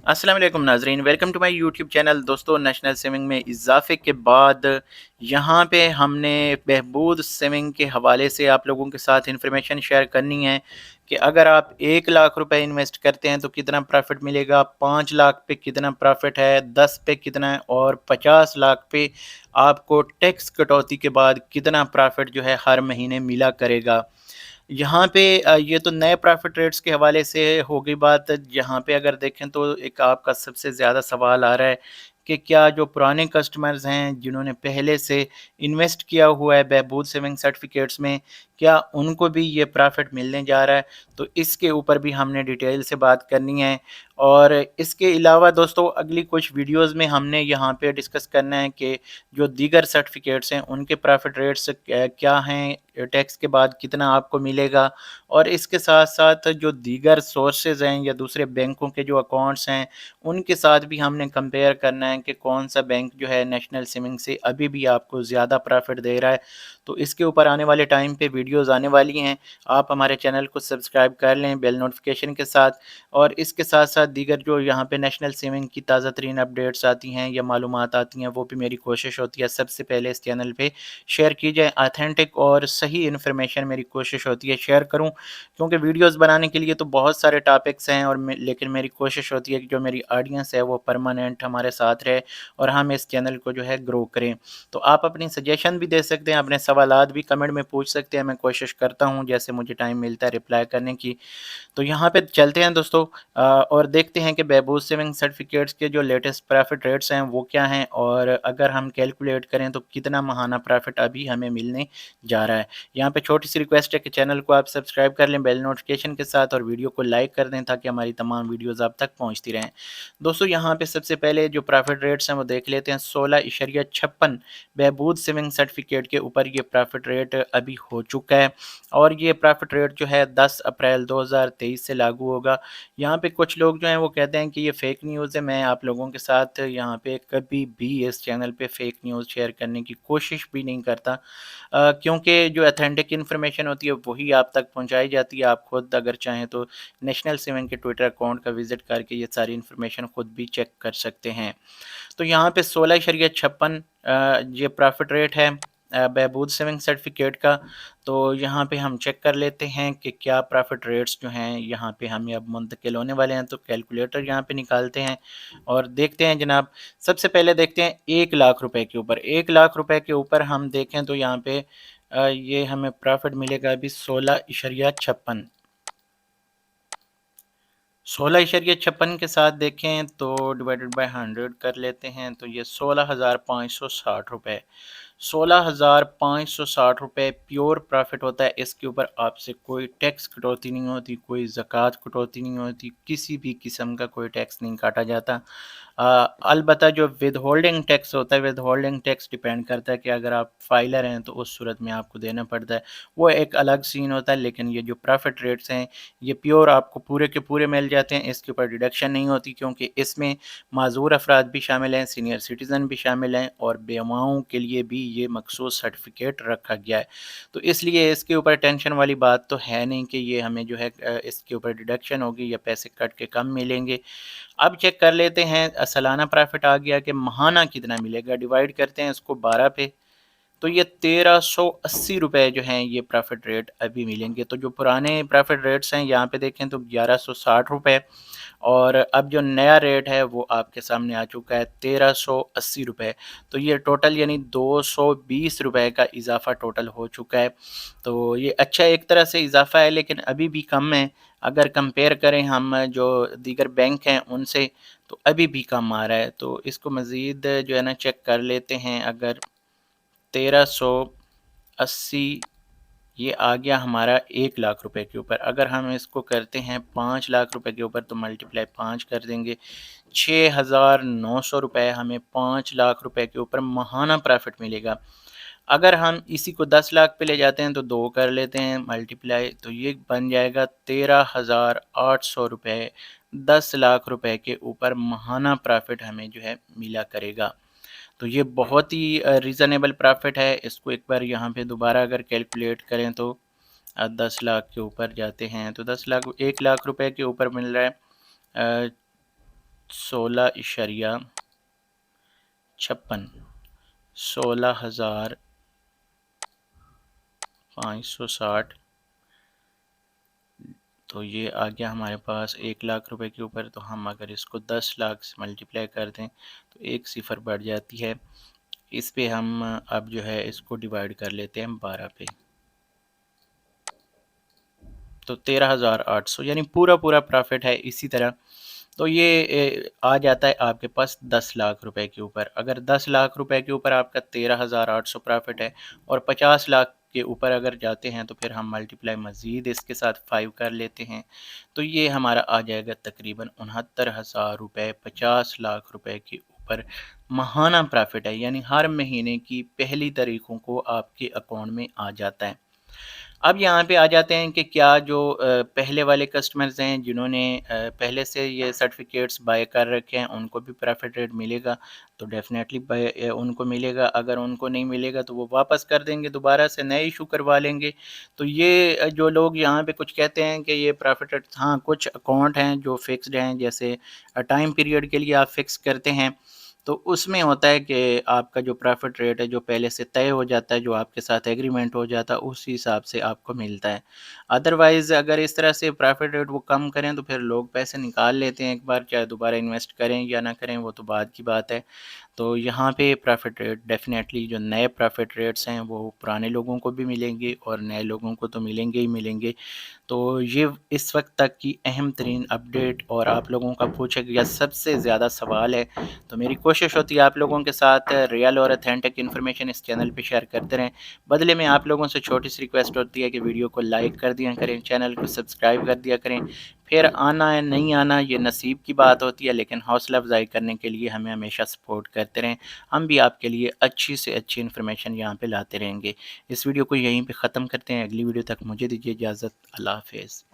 अस्सलाम वालेकुम नाजरीन, welcome to my YouTube channel. दोस्तों, नेशनल सेविंग में इजाफे के बाद यहाँ पे हमने बहबूद सेविंग के हवाले से आप लोगों के साथ इन्फॉर्मेशन शेयर करनी है कि अगर आप 1 लाख रुपए इन्वेस्ट करते हैं तो कितना प्रॉफिट मिलेगा, 5 लाख पे कितना प्रॉफिट है, 10 पे कितना है और 50 लाख पे आपको टैक्स कटौती के बाद कितना प्रॉफिट जो है हर महीने मिला करेगा। यहाँ पे ये तो नए प्रॉफिट रेट्स के हवाले से हो गई बात। यहाँ पे अगर देखें तो एक आपका सबसे ज़्यादा सवाल आ रहा है कि क्या जो पुराने कस्टमर्स हैं जिन्होंने पहले से इन्वेस्ट किया हुआ है बहबूद सेविंग सर्टिफिकेट्स में, क्या उनको भी ये प्रॉफिट मिलने जा रहा है? तो इसके ऊपर भी हमने डिटेल से बात करनी है। और इसके अलावा दोस्तों, अगली कुछ वीडियोस में हमने यहाँ पे डिस्कस करना है कि जो दीगर सर्टिफिकेट्स हैं उनके प्रॉफिट रेट्स क्या हैं, टैक्स के बाद कितना आपको मिलेगा, और इसके साथ साथ जो दीगर सोर्सेज हैं या दूसरे बैंकों के जो अकाउंट्स हैं उनके साथ भी हमने कंपेयर करना है कि कौन सा बैंक जो है नेशनल सेविंग से अभी भी आपको ज़्यादा प्रॉफिट दे रहा है। तो इसके ऊपर आने वाले टाइम पे वीडियोस आने वाली हैं। आप हमारे चैनल को सब्सक्राइब कर लें बेल नोटिफिकेशन के साथ। और इसके साथ साथ दीगर जो यहाँ पे नेशनल सेविंग की ताज़ा तरीन अपडेट्स आती हैं या मालूमात आती हैं, वो भी मेरी कोशिश होती है सबसे पहले इस चैनल पे शेयर की जाए। ऑथेंटिक और सही इन्फॉर्मेशन मेरी कोशिश होती है शेयर करूं, क्योंकि वीडियोस बनाने के लिए तो बहुत सारे टॉपिक्स हैं और लेकिन मेरी कोशिश होती है कि जो मेरी ऑडियंस है वो परमानेंट हमारे साथ रहे और हम इस चैनल को जो है ग्रो करें। तो आप अपनी सजेशन भी दे सकते हैं, अपने सवालात भी कमेंट में पूछ सकते हैं। मैं कोशिश करता हूँ जैसे मुझे टाइम मिलता है रिप्लाई करने की। तो यहाँ पे चलते हैं दोस्तों, और देखते हैं कि बहबूद सेविंग सर्टिफिकेट्स के जो लेटेस्ट प्रॉफिट रेट्स हैं वो क्या हैं, और अगर हम कैलकुलेट करें तो कितना माहाना प्रॉफिट अभी हमें मिलने जा रहा है। यहाँ पे छोटी सी रिक्वेस्ट है कि चैनल को आप सब्सक्राइब कर लें बेल नोटिफिकेशन के साथ और वीडियो को लाइक कर दें ताकि हमारी तमाम वीडियोज़ आप तक पहुँचती रहें। दोस्तों, यहाँ पे सबसे पहले जो प्रॉफिट रेट्स हैं वो देख लेते हैं। 16.56 बहबूद सेविंग सर्टिफिकेट के ऊपर ये प्रॉफिट रेट अभी हो चुका है, और ये प्रॉफिट रेट जो है 10 अप्रैल 2023 से लागू होगा। यहाँ पे कुछ लोग जो हैं वो कहते हैं कि ये फेक न्यूज़ है। मैं आप लोगों के साथ यहाँ पे कभी भी इस चैनल पे फेक न्यूज़ शेयर करने की कोशिश भी नहीं करता, क्योंकि जो अथेंटिक इन्फॉर्मेशन होती है वही आप तक पहुँचाई जाती है। आप खुद अगर चाहें तो नेशनल सेवन के ट्विटर अकाउंट का विजिट करके ये सारी इन्फॉर्मेशन खुद भी चेक कर सकते हैं। तो यहाँ पे 16.56 ये प्रॉफिट रेट है बहबूद सेविंग सर्टिफिकेट का। तो यहाँ पे हम चेक कर लेते हैं कि क्या प्रॉफिट रेट्स जो हैं यहाँ पे हमें अब मुंतकिल होने वाले हैं। तो कैलकुलेटर यहाँ पे निकालते हैं और देखते हैं जनाब। सबसे पहले देखते हैं 1 लाख रुपए के ऊपर। 1 लाख रुपए के ऊपर हम देखें तो यहाँ पे ये हमें प्रॉफिट मिलेगा अभी 16.56। 16.56 के साथ देखें तो डिवाइडेड बाय 100 कर लेते हैं तो ये 16,560 रुपये। 16,560 रुपये प्योर प्रॉफिट होता है। इसके ऊपर आपसे कोई टैक्स कटौती नहीं होती, कोई ज़कात कटौती नहीं होती, किसी भी किस्म का कोई टैक्स नहीं काटा जाता। अलबत्ता जो विद होल्डिंग टैक्स होता है, विद होल्डिंग टैक्स डिपेंड करता है कि अगर आप फाइलर हैं तो उस सूरत में आपको देना पड़ता है, वो एक अलग सीन होता है। लेकिन ये जो प्रॉफिट रेट्स हैं ये प्योर आपको पूरे के पूरे मिल जाते हैं। इसके ऊपर डिडक्शन नहीं होती क्योंकि इसमें माजूर अफराद भी शामिल हैं, सीनियर सिटीज़न भी शामिल हैं और बेवाओं के लिए भी ये मखसूस सर्टिफिकेट रखा गया है। तो इसलिए इसके ऊपर टेंशन वाली बात तो है नहीं कि ये हमें जो है इसके ऊपर डिडक्शन होगी या पैसे कट के कम मिलेंगे। अब चेक कर लेते हैं सालाना प्रॉफिट आ गया कि महाना कितना मिलेगा। डिवाइड करते हैं इसको 12 पे तो ये 1380 रुपये जो हैं ये प्रॉफिट रेट अभी मिलेंगे। तो जो पुराने प्रॉफिट रेट्स हैं यहाँ पे देखें तो 1160 रुपये, और अब जो नया रेट है वो आपके सामने आ चुका है 1380 रुपये। तो ये टोटल यानी 220 रुपये का इजाफा टोटल हो चुका है। तो ये अच्छा एक तरह से इजाफा है लेकिन अभी भी कम है। अगर कंपेयर करें हम जो दीगर बैंक हैं उनसे तो अभी भी कम आ रहा है। तो इसको मज़ीद जो है ना चेक कर लेते हैं। अगर 1380 ये आ गया हमारा 1 लाख रुपए के ऊपर। अगर हम इसको करते हैं 5 लाख रुपए के ऊपर तो मल्टीप्लाई 5 कर देंगे, 6,900 रुपये हमें 5 लाख रुपए के ऊपर महाना प्रॉफिट मिलेगा। अगर हम इसी को 10 लाख पे ले जाते हैं तो 2 कर लेते हैं मल्टीप्लाई, तो ये बन जाएगा 13,800 रुपये। 10 लाख रुपए के ऊपर महाना प्रॉफिट हमें जो है मिला करेगा। तो ये बहुत ही रीज़नेबल प्रॉफिट है। इसको एक बार यहाँ पे दोबारा अगर कैलकुलेट करें तो 10 लाख के ऊपर जाते हैं तो 10 लाख 1 लाख रुपए के ऊपर मिल रहा है 16.56 16,560 تو یہ آ گیا ہمارے پاس 1 لاکھ روپے کے اوپر. تو ہم اگر اس کو 10 لاکھ سے ملٹیپلائی کر دیں تو ایک صفر بڑھ جاتی ہے. اس پہ ہم اب جو ہے اس کو ڈیوائیڈ کر لیتے ہیں 12 پہ. تو 13,800 یعنی پورا پرافٹ ہے. اسی طرح تو یہ آ جاتا ہے آپ کے پاس 10 لاکھ روپے کے اوپر. اگر 10 لاکھ روپے کے اوپر آپ کا 13,800 پرافٹ ہے اور 50 لاکھ کے اوپر اگر جاتے ہیں تو پھر ہم ملٹیپلائی مزید اس کے ساتھ 5 کر لیتے ہیں. تو یہ ہمارا آ جائے گا تقریباً 69,000 روپے 50 لاکھ روپے کے اوپر ماہانہ پرافٹ ہے. یعنی ہر مہینے کی پہلی تاریخوں کو آپ کے اکاؤنٹ میں آ جاتا ہے. اب یہاں پہ آ جاتے ہیں کہ کیا جو پہلے والے کسٹمرز ہیں جنہوں نے پہلے سے یہ سرٹیفکیٹس بائی کر رکھے ہیں ان کو بھی پرافٹ ریٹ ملے گا؟ تو ڈیفینیٹلی ان کو ملے گا. اگر ان کو نہیں ملے گا تو وہ واپس کر دیں گے, دوبارہ سے نئے ایشو کروا لیں گے. تو یہ جو لوگ یہاں پہ کچھ کہتے ہیں کہ یہ پرافٹ ریٹ, ہاں کچھ اکاؤنٹ ہیں جو فکسڈ ہیں, جیسے ٹائم پیریڈ کے لیے آپ فکس کرتے ہیں تو اس میں ہوتا ہے کہ آپ کا جو پرافٹ ریٹ ہے جو پہلے سے طے ہو جاتا ہے, جو آپ کے ساتھ ایگریمنٹ ہو جاتا ہے, اس حساب سے آپ کو ملتا ہے. ادروائز اگر اس طرح سے پرافٹ ریٹ وہ کم کریں تو پھر لوگ پیسے نکال لیتے ہیں ایک بار, چاہے دوبارہ انویسٹ کریں یا نہ کریں وہ تو بعد کی بات ہے. تو یہاں پہ پرافٹ ریٹ ڈیفینیٹلی جو نئے پرافٹ ریٹس ہیں وہ پرانے لوگوں کو بھی ملیں گے اور نئے لوگوں کو تو ملیں گے ہی ملیں گے. تو یہ اس وقت تک کی اہم ترین اپڈیٹ اور آپ لوگوں کا پوچھا گیا سب سے زیادہ سوال ہے. تو میری کوشش ہوتی ہے آپ لوگوں کے ساتھ ریئل اور اتھینٹک انفارمیشن اس چینل پہ شیئر کرتے رہیں. بدلے میں آپ لوگوں سے چھوٹی سی ریکویسٹ ہوتی ہے کہ ویڈیو کو لائک کر دیا کریں, چینل کو سبسکرائب کر دیا کریں. پھر آنا ہے نہیں آنا یہ نصیب کی بات ہوتی ہے, لیکن حوصلہ افزائی کرنے کے لیے ہمیں ہمیشہ سپورٹ کرتے رہیں. ہم بھی آپ کے لیے اچھی سے اچھی انفارمیشن یہاں پہ لاتے رہیں گے. اس ویڈیو کو یہیں پہ ختم کرتے ہیں. اگلی ویڈیو تک مجھے دیجیے اجازت. اللہ حافظ.